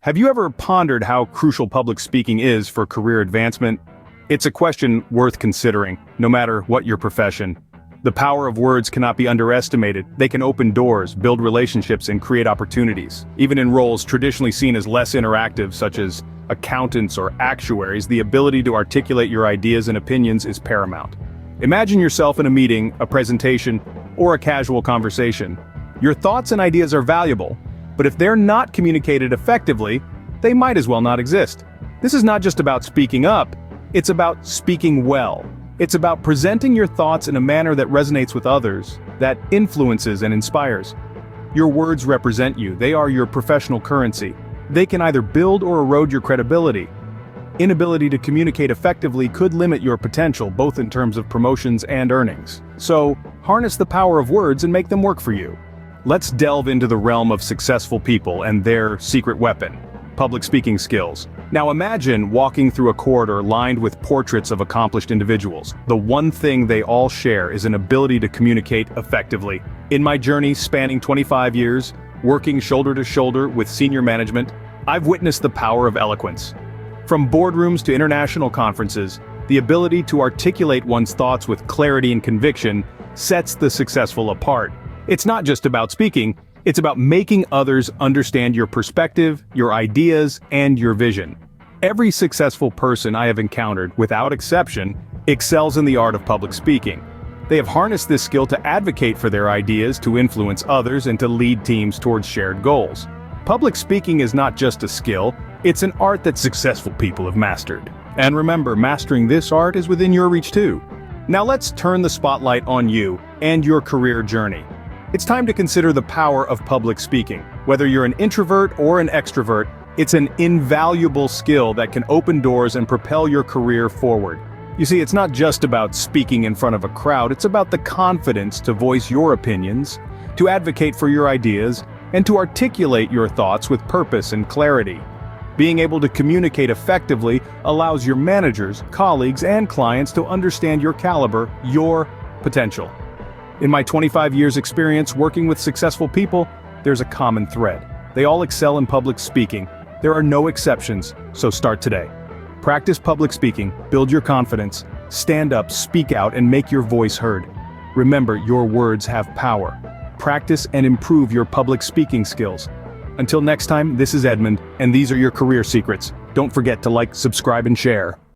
Have you ever pondered how crucial public speaking is for career advancement? It's a question worth considering, no matter what your profession. The power of words cannot be underestimated. They can open doors, build relationships, and create opportunities. Even in roles traditionally seen as less interactive, such as accountants or actuaries, the ability to articulate your ideas and opinions is paramount. Imagine yourself in a meeting, a presentation, or a casual conversation. Your thoughts and ideas are valuable, but if they're not communicated effectively, they might as well not exist. This is not just about speaking up, it's about speaking well. It's about presenting your thoughts in a manner that resonates with others, that influences and inspires. Your words represent you. They are your professional currency. They can either build or erode your credibility. Inability to communicate effectively could limit your potential, both in terms of promotions and earnings. So, harness the power of words and make them work for you. Let's delve into the realm of successful people and their secret weapon: public speaking skills. Now imagine walking through a corridor lined with portraits of accomplished individuals. The one thing they all share is an ability to communicate effectively. In my journey spanning 25 years, working shoulder to shoulder with senior management, I've witnessed the power of eloquence. From boardrooms to international conferences, the ability to articulate one's thoughts with clarity and conviction sets the successful apart. It's not just about speaking, it's about making others understand your perspective, your ideas, and your vision. Every successful person I have encountered, without exception, excels in the art of public speaking. They have harnessed this skill to advocate for their ideas, to influence others, and to lead teams towards shared goals. Public speaking is not just a skill, it's an art that successful people have mastered. And remember, mastering this art is within your reach too. Now let's turn the spotlight on you and your career journey. It's time to consider the power of public speaking. Whether you're an introvert or an extrovert, it's an invaluable skill that can open doors and propel your career forward. You see, it's not just about speaking in front of a crowd, it's about the confidence to voice your opinions, to advocate for your ideas, and to articulate your thoughts with purpose and clarity. Being able to communicate effectively allows your managers, colleagues, and clients to understand your caliber, your potential. In my 25 years experience working with successful people, there's a common thread. They all excel in public speaking. There are no exceptions, so start today. Practice public speaking, build your confidence, stand up, speak out, and make your voice heard. Remember, your words have power. Practice and improve your public speaking skills. Until next time, this is Edmund, and these are your career secrets. Don't forget to like, subscribe, and share.